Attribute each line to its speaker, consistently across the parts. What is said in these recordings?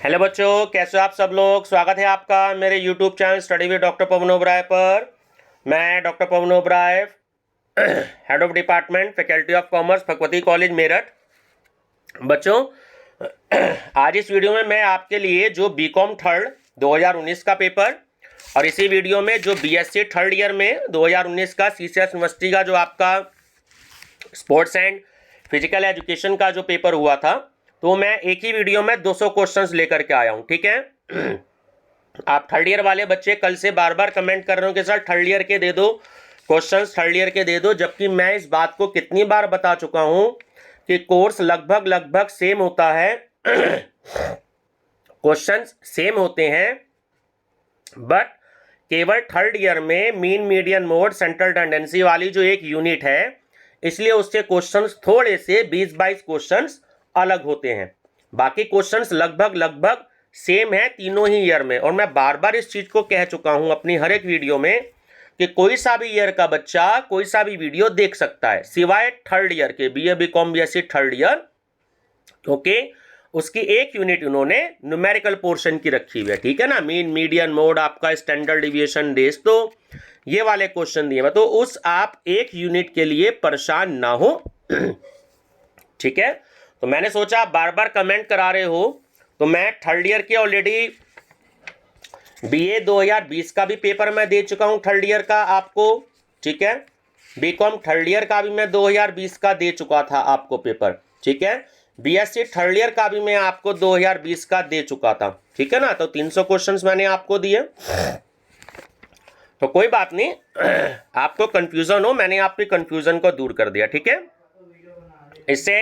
Speaker 1: Hello बच्चों, कैसे हो आप सब लोग। स्वागत है आपका मेरे YouTube channel study with doctor Pawan Oberoi पर। मैं doctor Pawan Oberoi, head of department faculty of commerce, Bhagwati college Meerut. बच्चों, आज इस वीडियो में मैं आपके लिए जो बीकॉम थर्ड 2019 का पेपर और इसी वीडियो में जो बीएससी थर्ड ईयर में 2019 का सीसीएस यूनिवर्सिटी का जो आपका स्पोर्ट्स एंड फिजिकल एजुकेशन का जो पेपर हुआ था, तो मैं एक ही वीडियो में 200 क्वेश्चंस लेकर के आया हूं। ठीक है, आप थर्ड ईयर वाले बच्चे कल से बार बार कमेंट कर रहे हो कि सर थर्ड ईयर के दे दो क्वेश्चंस, थर्ड ईयर के दे दो, जबकि मैं इस बात को कितनी बार बता चुका हूं कि कोर्स लगभग सेम होता है, क्वेश्चंस सेम होते हैं, बट केवल थर्ड ईयर में mean median mode central tendency वाली जो एक यूनिट है, इसलिए उसके क्वेश्चंस थोड़े से 20-22 क्वेश्चंस अलग होते हैं। बाकी क्वेश्चंस लगभग सेम है तीनों ही ईयर में। और मैं बार बार इस चीज को कह चुका हूं अपनी हर एक वीडियो में कि कोई सा भी ईयर का बच्चा कोई सा भी वीडियो देख सकता है, सिवाय थर्ड ईयर के BA BCom BSc third year, क्योंकि उसकी एक यूनिट उन्होंने न्यूमेरिकल पोर्शन की रखी हुई है। ठीक है ना, मीन मीडियन मोड, आपका स्टैंडर्ड डिविएशन रेस, तो ये वाले क्वेश्चन दिए मैं, तो उस आप एक यूनिट के लिए परेशान ना हो। ठीक है, तो मैंने सोचा आप बार बार कमेंट करा रहे हो, तो मैं थर्ड ईयर के ऑलरेडी बीए 2020 का भी पेपर मैं दे चुका हूं थर्ड ईयर का आपको। ठीक है, बीकॉम थर्ड ईयर का भी मैं 2020 का दे चुका था आपको पेपर। ठीक है, बीएससी थर्ड ईयर का भी मैं आपको 2020 का दे चुका था। ठीक है ना, तो 300 क्वेश्चंस मैंने आपको दिए, तो कोई बात नहीं, आपको कंफ्यूजन हो, मैंने आपकी कंफ्यूजन को दूर कर दिया। ठीक है, इससे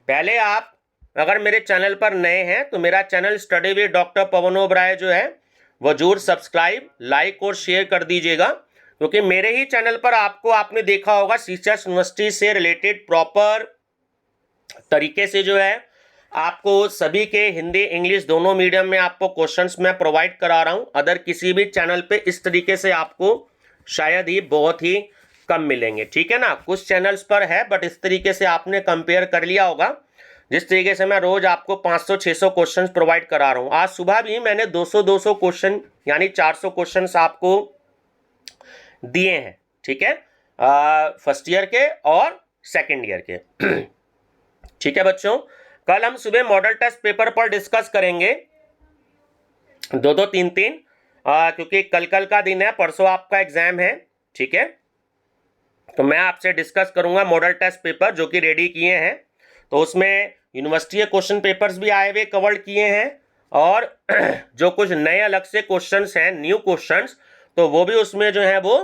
Speaker 1: पहले आप अगर मेरे चैनल पर नए हैं तो मेरा channel study with doctor Pawan Oberoi जो है वो जरूर सब्सक्राइब, लाइक और शेयर कर दीजिएगा, क्योंकि मेरे ही चैनल पर आपको, आपने देखा होगा, सीसीएस यूनिवर्सिटी से रिलेटेड प्रॉपर तरीके से जो है आपको सभी के हिंदी इंग्लिश दोनों मीडियम में आपको क्वेश्चंस मैं प्रोवाइड करा रहा हूं। अदर किसी भी चैनल पे इस तरीके से आपको शायद ही बहुत ही कम मिलेंगे। ठीक है ना, कुछ चैनल्स पर है, बट इस तरीके से आपने कंपेयर कर लिया होगा, जिस तरीके से मैं रोज आपको 500-600 क्वेश्चंस प्रोवाइड करा रहा हूं। आज सुबह भी मैंने 200 क्वेश्चन यानी 400 क्वेश्चंस आपको दिए हैं। ठीक है, फर्स्ट ईयर के और सेकेंड ईयर के। ठीक है बच्चों, कल हम सुबह मॉडल टेस्ट पेपर पर डिस्कस करेंगे, 2-2 3-3, क्योंकि कल का दिन है, परसों आपका एग्जाम है। ठीक है, तो मैं आपसे डिस्कस करूंगा मॉडल टेस्ट पेपर जो कि रेडी किए हैं, तो उसमें यूनिवर्सिटी के क्वेश्चन पेपर्स भी आए हुए कवर किए हैं, और जो कुछ नए अलग से क्वेश्चंस हैं, न्यू क्वेश्चंस, तो वो भी उसमें जो है वो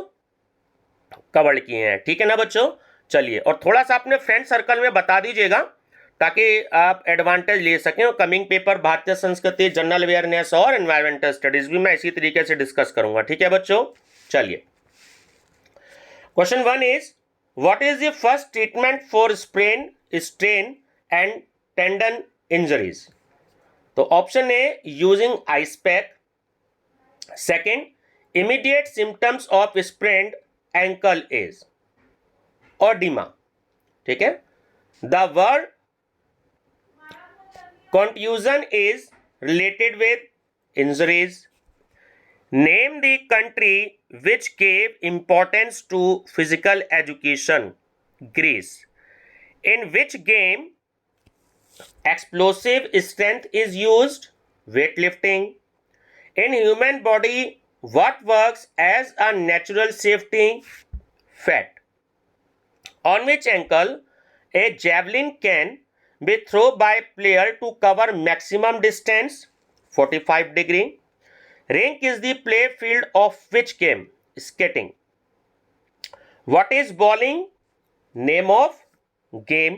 Speaker 1: कवर किए हैं। ठीक है ना बच्चों, चलिए, और थोड़ा सा अपने फ्रेंड सर्कल में बता दीजिएगा ताकि आप एडवांटेज ले सकें। और कमिंग पेपर भारतीय संस्कृति, जनरल अवेयरनेस और एनवायरमेंटल स्टडीज भी मैं इसी तरीके से डिस्कस करूंगा। ठीक है बच्चों, चलिए, question 1 is what is the first treatment for sprain, strain and tendon injuries. तो option A using ice pack, second immediate symptoms of sprained ankle is oedema. ठीक है, the word contusion is related with injuries. Name the country which gave importance to physical education. Greece. In which game explosive strength is used? Weightlifting. In human body, what works as a natural safety? Fat. On which ankle a javelin can be thrown by player to cover maximum distance? 45 degree. Rink is the play field of which game? Skating. What is bowling? Name of game.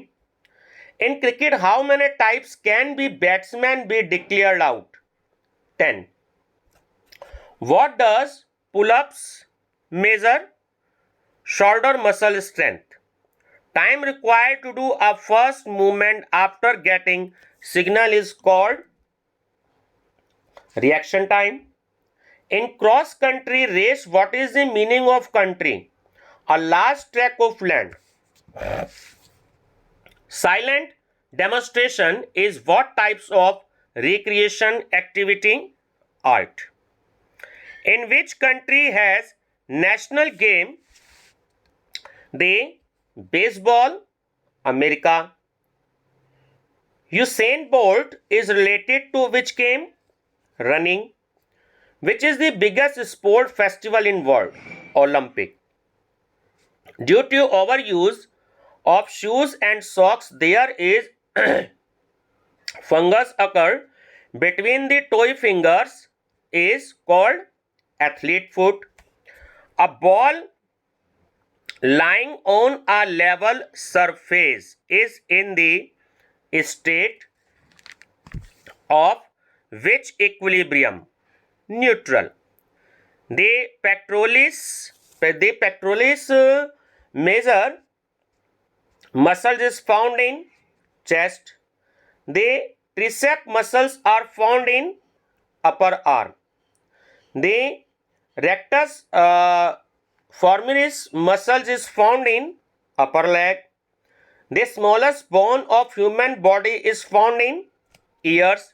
Speaker 1: In cricket, how many types can be batsman be declared out? 10. What does pull-ups measure? Shoulder muscle strength. Time required to do a first movement after getting signal is called reaction time. In cross country race, what is the meaning of country? A large tract of land. Silent demonstration is what types of recreation activity, art. In which country has national game the baseball? America. Usain Bolt is related to which game? Running. Which is the biggest sport festival in world? Olympic. Due to overuse of shoes and socks, there is fungus occur between the toe fingers is called athlete foot. A ball lying on a level surface is in the state of which equilibrium? Neutral. The pectoralis major muscles is found in chest. The tricep muscles are found in upper arm. The rectus femoris muscles is found in upper leg. The smallest bone of human body is found in ears.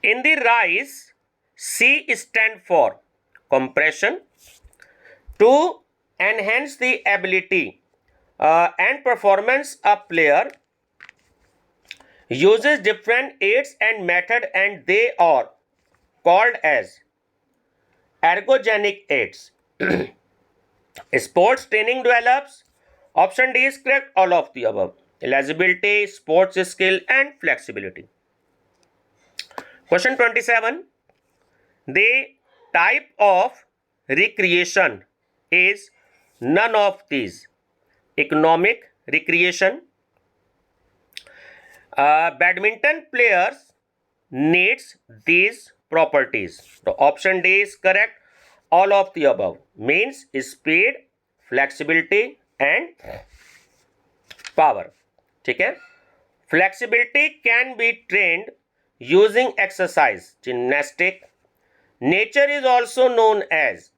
Speaker 1: In the rise, C stand for compression. To enhance the ability and performance, a player uses different aids and method, and they are called as ergogenic aids. Sports training develops. Option D is correct, all of the above. Eligibility, sports skill and flexibility. Question 27. The type of recreation is none of these. Economic recreation. Badminton players needs these properties. So option D is correct. All of the above means speed, flexibility and power. ठीक है? Flexibility can be trained using exercise, gymnastic. Nature is also known as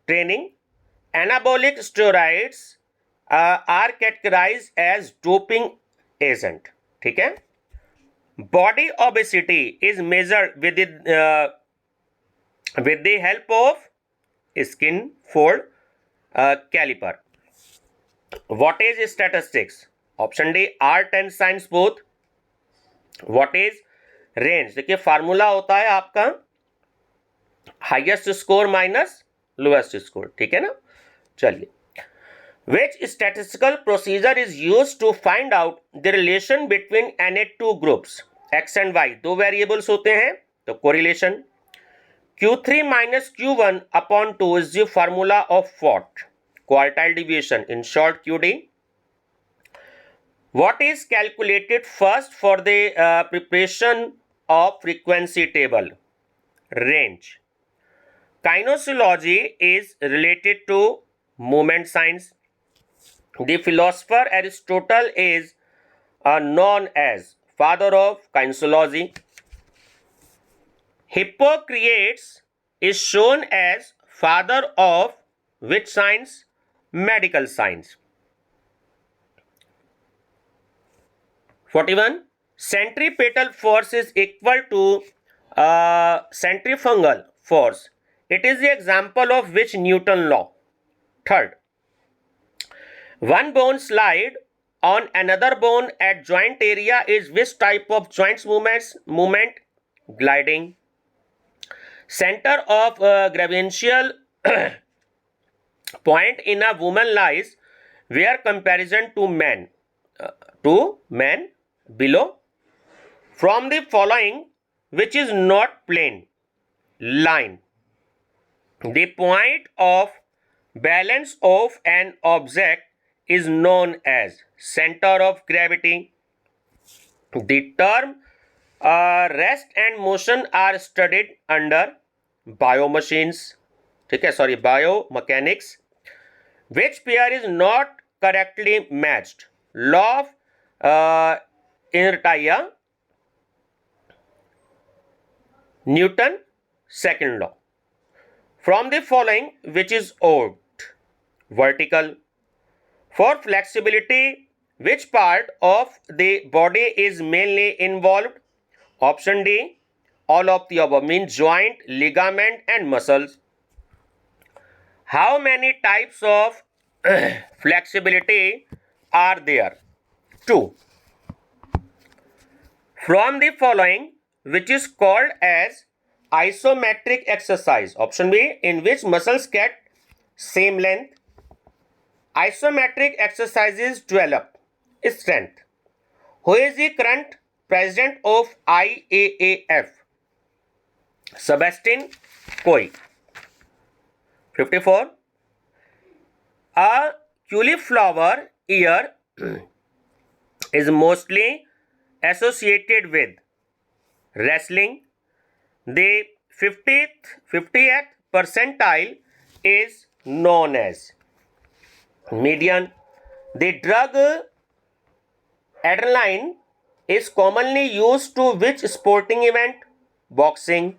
Speaker 1: training. Anabolic steroids are categorized as doping agent. ठीक है? Body obesity is measured with the help of skin fold caliper. What is statistics? Option D, art and science both. What is range? देखिए formula होता है आपका highest score minus lowest score. ठीक है ना? चलिए. Which statistical procedure is used to find out the relation between any two groups? X and Y दो variables होते हैं तो correlation. Q3 minus Q1 upon 2 is the formula of what? Quartile deviation, in short QD. What is calculated first for the preparation of frequency table? Range. Kinesiology is related to movement science. The philosopher Aristotle is known as father of kinesiology. Hippocrates is shown as father of which science? Medical science. 41. Centripetal force is equal to centrifugal force. It is the example of which Newton law? Third. One bone slide on another bone at joint area is which type of joints movement? Gliding. Center of gravitational point in a woman lies where comparison to men below. From the following which is not plane? Line. The point of balance of an object is known as center of gravity. The term rest and motion are studied under biomechanics. Which pair is not correctly matched? Law of inertia, Newton second law. From the following which is odd? Vertical. For flexibility, Which part of the body is mainly involved? Option D, all of the above, means joint, ligament and muscles. How many types of flexibility are there? 2. From the following, which is called as isometric exercise? Option B, in which muscles get same length. Isometric exercises develop strength. Who is the current president of IAAF? Sebastian Coe. 54. A cauliflower ear is mostly associated with wrestling. The 50th percentile is known as median. The drug adrenaline is commonly used to which sporting event? Boxing.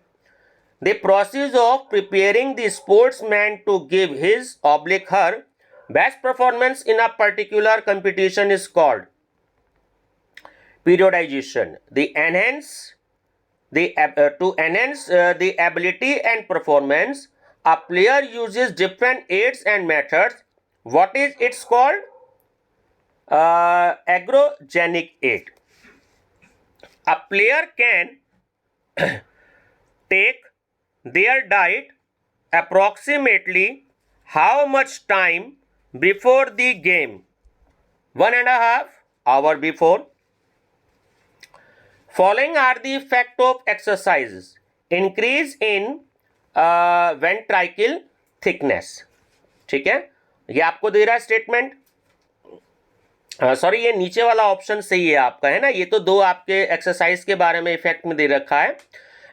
Speaker 1: The process of preparing the sportsman to give his oblique her best performance in a particular competition is called periodization. To enhance the ability and performance, a player uses different aids and methods. What is it's called? Agrogenic aid. A player can take their diet approximately how much time before the game? 1.5 hours before. Following are the effect of exercises. Increase in ventricle thickness. ठीक है, ये आपको दे रहा है statement. Sorry, ये नीचे वाला option सही है आपका, है ना. ये तो दो आपके एक्सरसाइज के बारे में इफेक्ट में दे रखा है.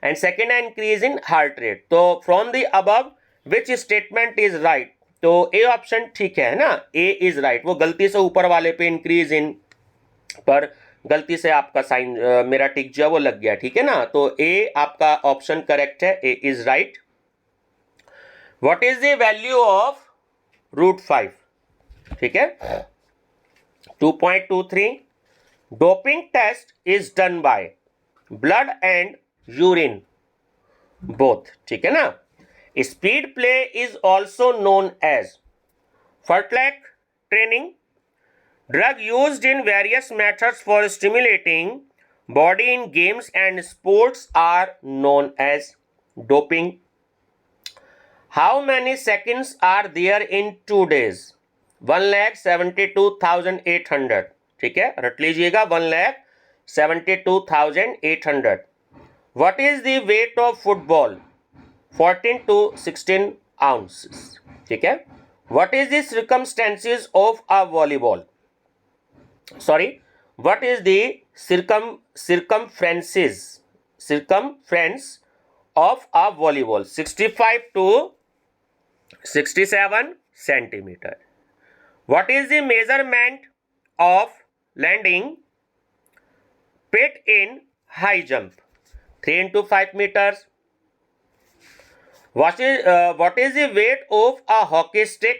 Speaker 1: एंड सेकेंड है इंक्रीज इन हार्ट रेट. तो from the above which statement is right? तो ए ऑप्शन ठीक है ना, ए इज राइट. वो गलती से ऊपर वाले पे इंक्रीज इन पर गलती से आपका साइन मेरा टिक जो वो लग गया, ठीक है ना. तो ए आपका ऑप्शन करेक्ट है, A is right. What is the value of √5? ठीक है. 2.23 doping test is done by blood and urine both. ठीक है ना. Speed play is also known as fartlek training. Drug used in various methods for stimulating body in games and sports are known as doping. How many seconds are there in 2 days? 1,72,800. ठीक है, रट लीजिएगा. 1,72,800. What is the weight of football? 14 to 16 ounces. ठीक है. What is the circumstances of a volleyball? Sorry, what is the circumference of a volleyball? 65 to 67 centimeter. What is the measurement of landing pit in high jump? 3 into 5 meters. What is the weight of a hockey stick?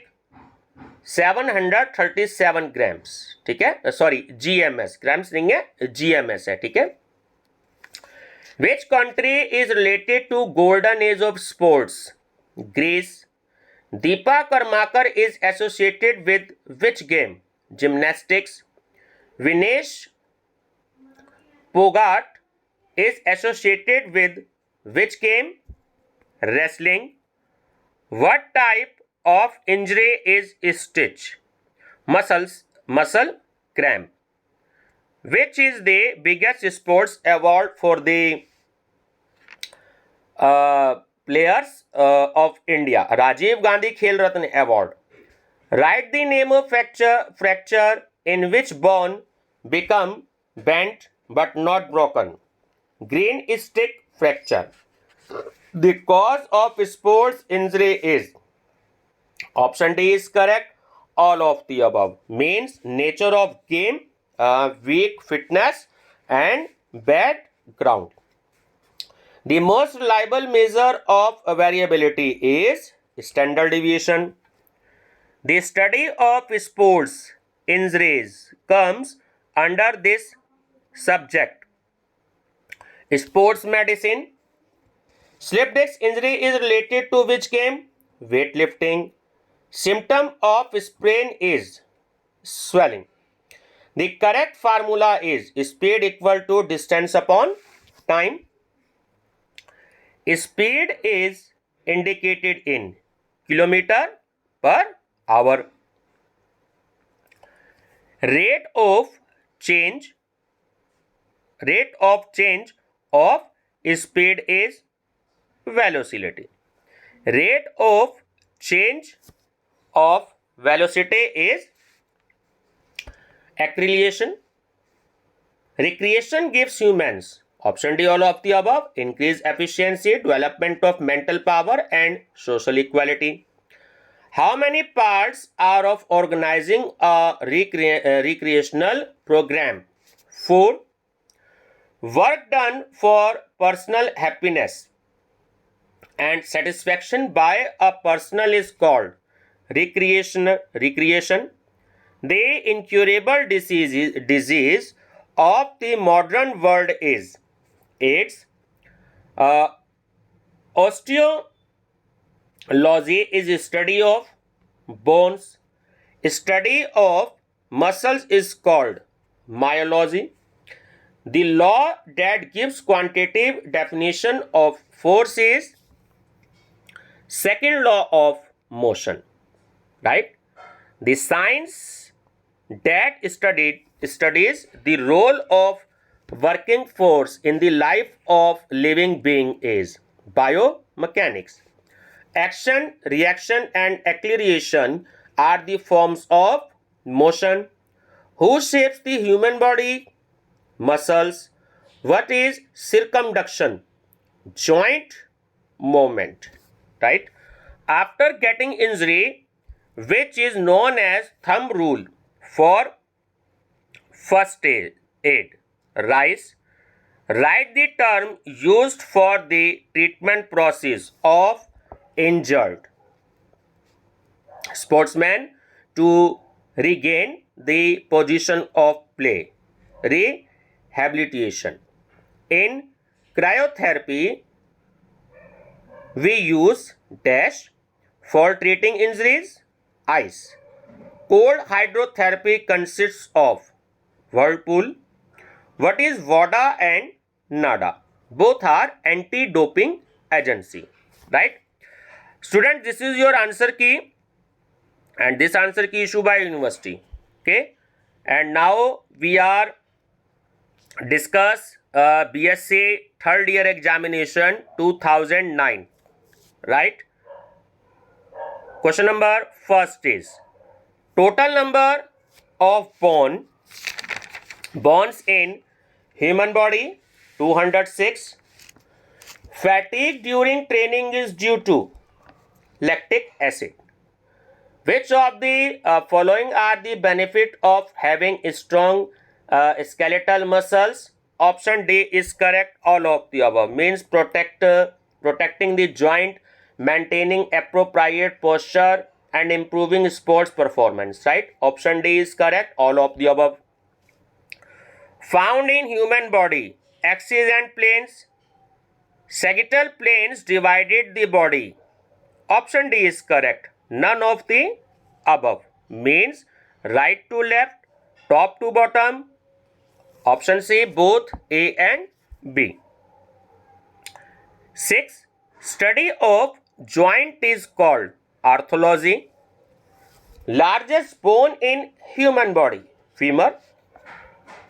Speaker 1: 737 grams. ठीक है, sorry GMS, grams नहीं है, GMS है. ठीक है. Which country is related to golden age of sports? Greece. Deepa Karmakar is associated with which game? Gymnastics. Vinesh Pogart is associated with which game? Wrestling. What type of injury is stitch? Muscle cramp. Which is the biggest sports award for the players of India? Rajiv Gandhi Khel Ratna Award. Write the name of fracture in which bone become bent but not broken. Green stick fracture. The cause of sports injury is option D is correct. All of the above, means nature of game, weak fitness and bad ground. The most reliable measure of variability is standard deviation. The study of sports injuries comes under this subject? Sports medicine. Slip disc injury is related to which game? Weightlifting. Symptom of sprain is swelling. The correct formula is speed equal to distance upon time. Speed is indicated in kilometer per hour. Rate of change of speed is velocity. Rate of change of velocity is acceleration. Recreation gives humans, option D, all of the above, increased efficiency, development of mental power and social equality. How many parts are of organizing a recreational program? 4. Work done for personal happiness and satisfaction by a personal is called recreation. The incurable disease of the modern world is AIDS. Osteology is a study of bones. Study of muscles is called myology. The law that gives quantitative definition of force is second law of motion, right? The science that studies the role of working force in the life of living being is biomechanics. Action, reaction and acceleration are the forms of motion. Who shapes the human body? Muscles. What is circumduction? Joint movement, right? After getting injury, which is known as thumb rule for first aid, write the term used for the treatment process of injured sportsman to regain the position of play. Rehabilitation. In cryotherapy, we use dash for treating injuries, ice. Cold hydrotherapy consists of whirlpool. What is WADA and NADA? Both are anti-doping agency, right? Students, this is your answer key, and this answer key issued by university. Okay, and now we are discuss BSc third year examination 2009, right? Question number first is total number of bones in human body 206. Fatigue during training is due to lactic acid. Which of the following are the benefit of having strong skeletal muscles? Option D is correct. All of the above means protecting the joint, maintaining appropriate posture and improving sports performance, right? Option D is correct. All of the above. Found in human body, axis and planes. Sagittal planes divided the body. Option D is correct. None of the above means right to left, top to bottom. Option C, both A and B. 6. Study of joint is called arthology. Largest bone in human body, femur.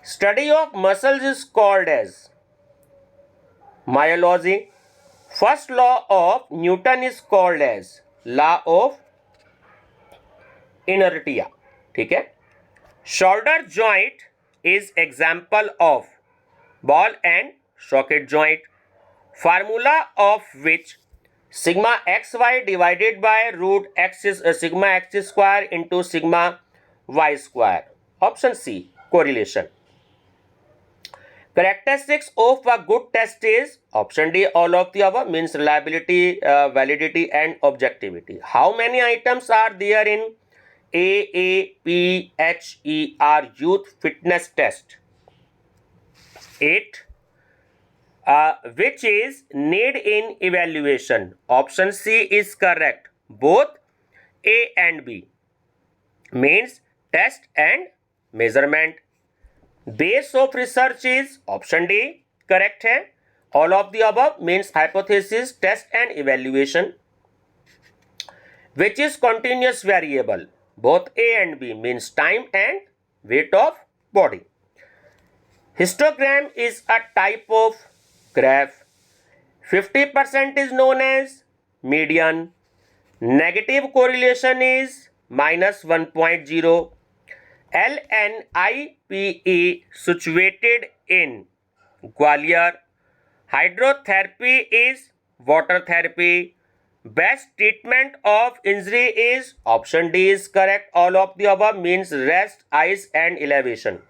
Speaker 1: Study of muscles is called as myology. First law of Newton is called as law of inertia. ठीक है. Shoulder joint is example of ball and socket joint. Formula of which sigma xy divided by root x is sigma x square into sigma y square. Option C, correlation. Characteristics of a good test is option D, all of the above means reliability, validity and objectivity. How many items are there in AAPHER Youth Fitness Test. 8. Which is need in evaluation? Option C is correct. Both A and B means test and measurement. Base of research is option D correct है. All of the above means hypothesis, test and evaluation. Which is continuous variable? Both A and B means time and weight of body. Histogram is a type of graph. 50% is known as median. Negative correlation is -1.0. LNIPE situated in Gwalior. Hydrotherapy is water therapy. Best treatment of injury is option D is correct. All of the above means rest, ice and elevation.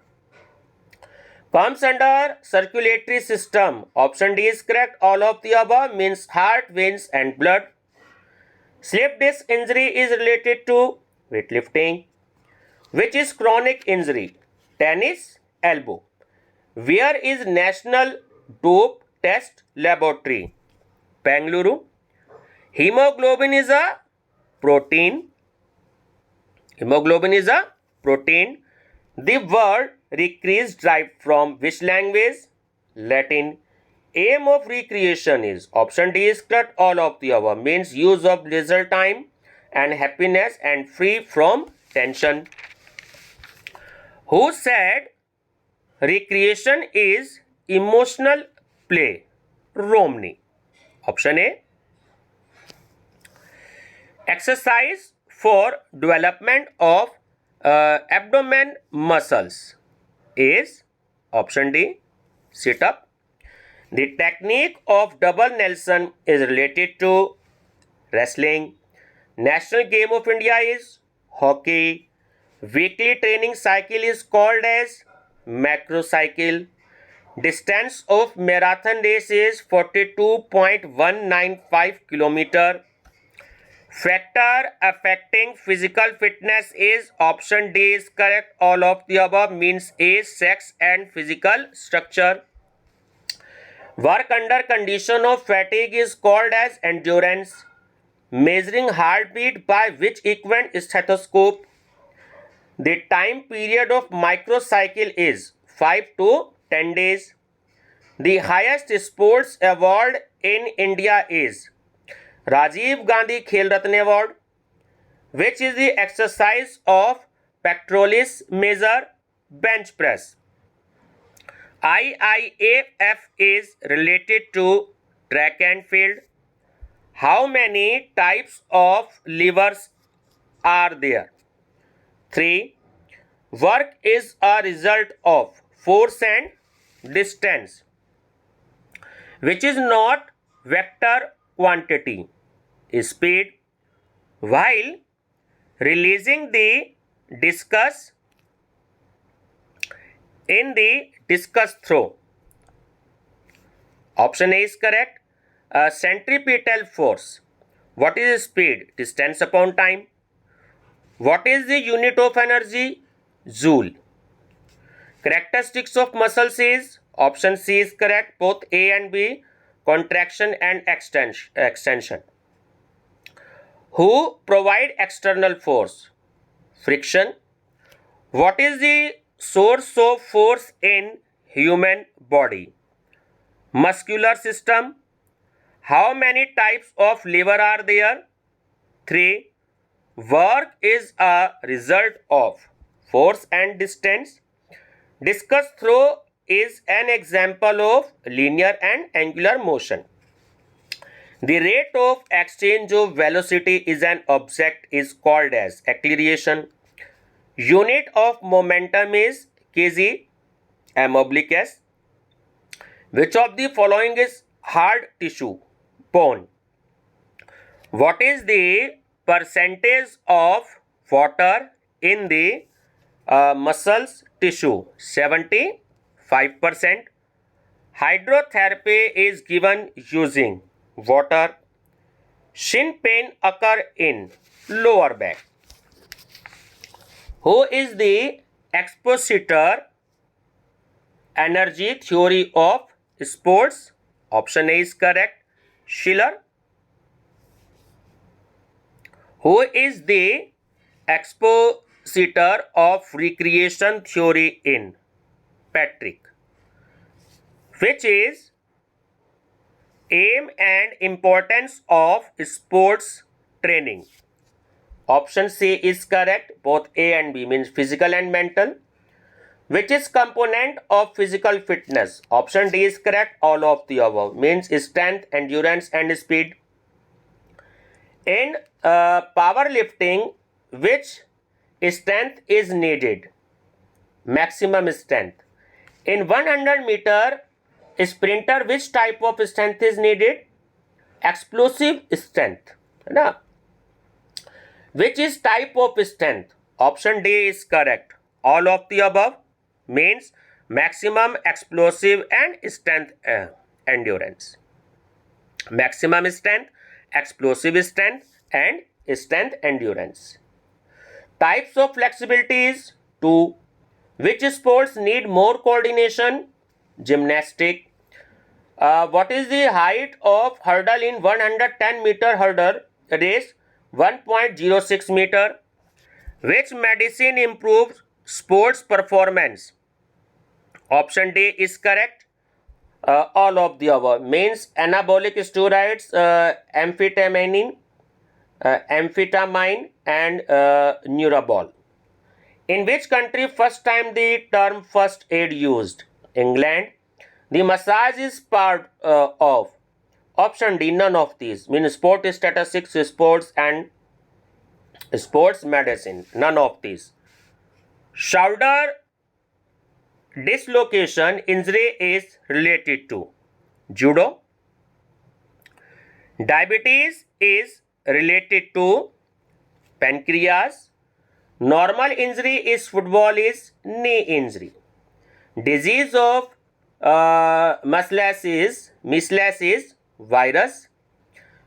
Speaker 1: Comes under circulatory system. Option D is correct. All of the above means heart, veins and blood. Slip disc injury is related to weightlifting. Which is chronic injury? Tennis elbow. Where is National Dope Test Laboratory? Bengaluru. Hemoglobin is a protein. Hemoglobin is a protein. The word recrease derived from which language? Latin. Aim of recreation is option D is correct. All of the above means use of leisure time and happiness and free from tension. Who said recreation is emotional play? Romney. Option A. Exercise for development of abdomen muscles is option D. Sit up. The technique of double Nelson is related to wrestling. National game of India is hockey. Weekly training cycle is called as macrocycle. Distance of marathon race is 42.195 km. Factor affecting physical fitness is option D is correct. All of the above means age, sex and physical structure. Work under condition of fatigue is called as endurance. Measuring heartbeat by which equipment? Stethoscope. The time period of microcycle is 5 to 10 days. The highest sports award in India is Rajiv Gandhi Khel Ratna Award. Which is the exercise of pectoralis major? Bench press. IIAF is related to track and field. How many types of levers are there? 3. Work is a result of force and distance, which is not vector quantity. Speed. While releasing the discus in the discus throw. Option A is correct. Centripetal force. What is speed? Distance upon time. What is the unit of energy? Joule. Characteristics of muscles is option C is correct. Both A and B, contraction and extension. Who provide external force? Friction. What is the source of force in human body? Muscular system. How many types of lever are there? 3. Work is a result of force and distance. Discus throw is an example of linear and angular motion. The rate of exchange of velocity is an object is called as acceleration. Unit of momentum is kg, m/s. Which of the following is hard tissue? Bone. What is the percentage of water in the muscles tissue? 75%. Hydrotherapy is given using water. Shin pain occur in lower back. Who is the expositor energy theory of sports? Option A is correct, Schiller. Who is the expositor of recreation theory in? Patrick. Which is aim and importance of sports training? Option C is correct, both A and B means physical and mental. Which is component of physical fitness? Option D is correct, all of the above means strength, endurance and speed. In powerlifting, which strength is needed? Maximum strength. In 100-meter sprinter, which type of strength is needed? Explosive strength, है ना? Which is type of strength? Option D is correct, all of the above means maximum explosive and strength endurance. Maximum strength, explosive strength and strength endurance. Types of flexibility is 2. Which sports need more coordination? Gymnastic. What is the height of hurdle in 110-meter hurdle race? 1.06 meter. Which medicine improves sports performance? Option D is correct, all of the above means anabolic steroids, amphetamine and Neurabol. In which country first time the term first aid used? England. The massage is part of. Option D, none of these means sport statistics, sports and sports medicine, none of these. Shoulder dislocation injury is related to judo. Diabetes is related to pancreas. Normal injury is football is knee injury. Disease of measles is virus.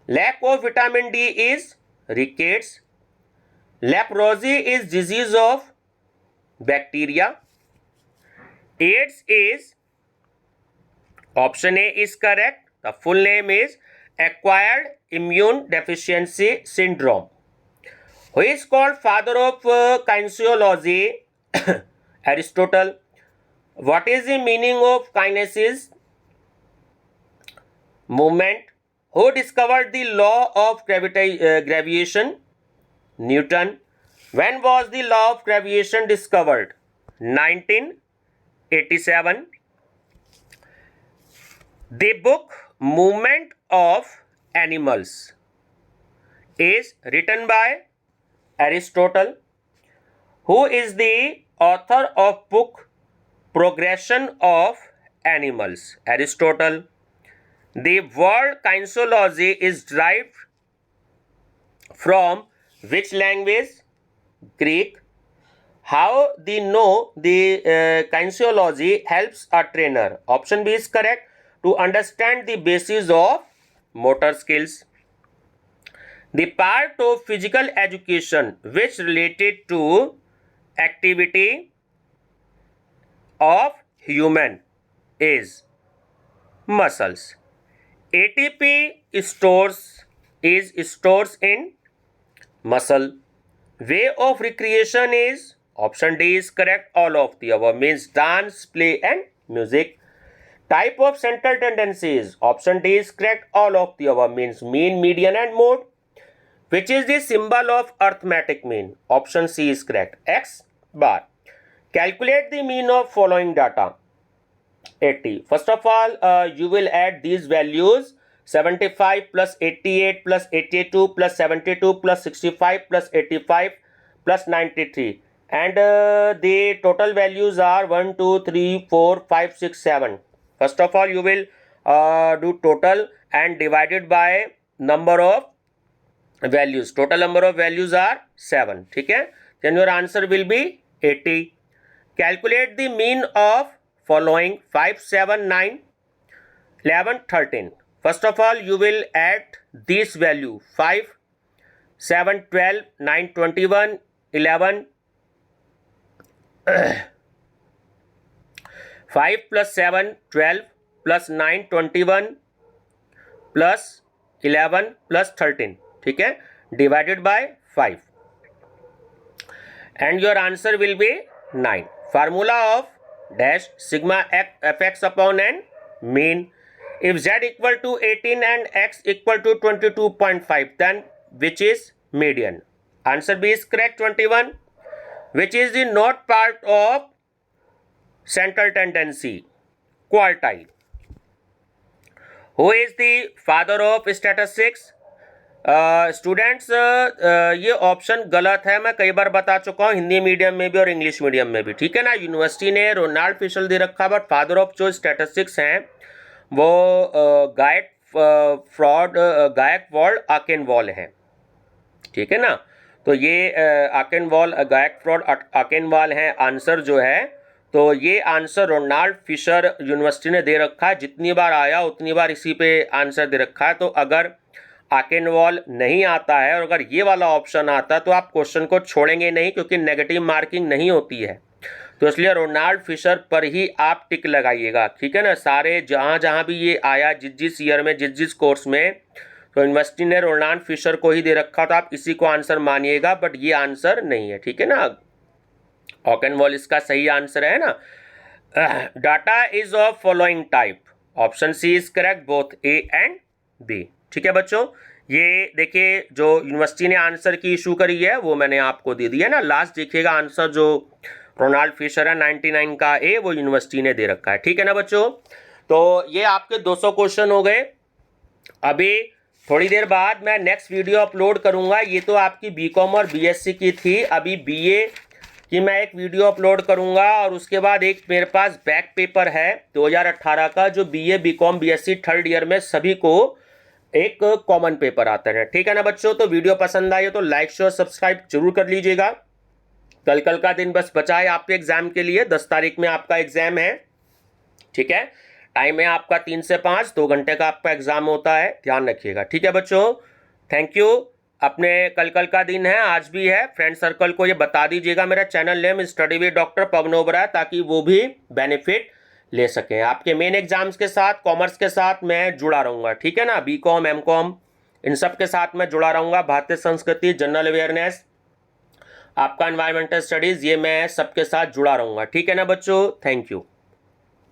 Speaker 1: Lack of vitamin D is rickets. Leprosy is disease of bacteria. AIDS is, option A is correct. The full name is acquired immune deficiency syndrome. Who is called father of kinesiology? Aristotle. What is the meaning of kinesis? Movement. Who discovered the law of gravitation? Newton. When was the law of gravitation discovered? 1987. The book Movement of Animals is written by Aristotle. Who is the author of book Progression of Animals? Aristotle. The word kinesiology is derived from which language? Greek. How the kinesiology helps a trainer? Option B is correct. To understand the basis of motor skills. The part of physical education which related to activity of human is muscles. ATP stores in muscle. Way of recreation is, option D is correct, all of the above means dance, play and music. Type of central tendencies, option D is correct, all of the above means mean, median and mode. Which is the symbol of arithmetic mean? Option C is correct, X bar. Calculate the mean of following data. 80. First of all, you will add these values 75 plus 88 plus 82 plus 72 plus 65 plus 85 plus 93 and the total values are 1, 2, 3, 4, 5, 6, 7. First of all, you will do total and divided by number of values. Total number of values are 7. Okay? Then your answer will be 80. Calculate the mean of following 5, 7, 9, 11, 13. First of all, you will add this value 5, 7, 12, 9, 21, 11, 5 + 7 12 + 9 21 + 11 + 13, ठीक है, divided by 5 and your answer will be 9. Formula of dash sigma fx upon n mean. If z equal to 18 and x equal to 22.5, then which is median? Answer B is correct, 21. Which is the not part of central tendency? Quartile. Who is the father of statistics? Students ये option गलत है, मैं कई बार बता चुका हूँ, Hindi medium में भी और इंग्लिश मीडियम में भी, ठीक है ना। यूनिवर्सिटी ने रोनाल्ड फिशर दे रखा, बट फादर ऑफ जो स्टैटिस्टिक्स हैं वो गायकवाड आकेनवॉल हैं, ठीक है ना। तो ये गायकवाड आकेनवॉल हैं आंसर जो है। तो ये आंसर रोनाल्ड फिशर यूनिवर्सिटी ने दे रखा है, जितनी बार आया उतनी बार इसी पे आंसर दे रखा है। तो अगर आकेनवॉल नहीं आता है और अगर ये वाला ऑप्शन आता है तो आप क्वेश्चन को छोड़ेंगे नहीं, क्योंकि नेगेटिव मार्किंग नहीं होती है। तो इसलिए रोनाल्ड फिशर पर ही आप टिक लगाइएगा, ठीक है ना। सारे जहाँ भी ये आया, जिस ईयर में जिस कोर्स में, तो यूनिवर्सिटी ने रोनाल्ड फिशर को ही दे रखा, तो आप इसी को आंसर मानिएगा, बट ये आंसर नहीं है, ठीक है ना। आकेनवॉल इसका सही आंसर है ना। Data is of following type, option C is correct, both A and B, ठीक है बच्चों। ये देखिए जो यूनिवर्सिटी ने आंसर की इशू करी है वो मैंने आपको दे दिया है ना। लास्ट देखिएगा आंसर जो रोनाल्ड फिशर है 99 का ए, वो यूनिवर्सिटी ने दे रखा है, ठीक है ना बच्चों। तो ये आपके 200 क्वेश्चन हो गए। अभी थोड़ी देर बाद मैं नेक्स्ट वीडियो अपलोड करूंगा। ये तो आपकी बीकॉम और बीएससी की थी, अभी बीए की मैं एक वीडियो अपलोड करूंगा, और उसके बाद एक मेरे पास बैक पेपर है 2018 का, जो BA BCom BSc third year में सभी को एक कॉमन पेपर आता है, ठीक है ना बच्चों। तो वीडियो पसंद आई हो तो लाइक शेयर सब्सक्राइब जरूर कर लीजिएगा। कल का दिन बस बचा है आपके एग्जाम के लिए, 10 तारीख में आपका एग्जाम है, ठीक है। टाइम है आपका 3 से 5, 2 घंटे का आपका एग्जाम होता है, ध्यान रखिएगा, ठीक है बच्चों। Thank you. अपने कल का दिन है, आज भी है, फ्रेंड सर्कल को ये बता दीजिएगा मेरा channel name study with doctor Pawan Oberoi, ताकि वो भी बेनिफिट ले सकें। आपके मेन एग्जाम्स के साथ, कॉमर्स के साथ मैं जुड़ा रहूंगा, ठीक है ना। बीकॉम एमकॉम इन सब के साथ मैं जुड़ा रहूंगा। भारतीय संस्कृति, जनरल अवेयरनेस, आपका एनवायरमेंटल स्टडीज, ये मैं सबके साथ जुड़ा रहूंगा, ठीक है ना बच्चों। Thank you.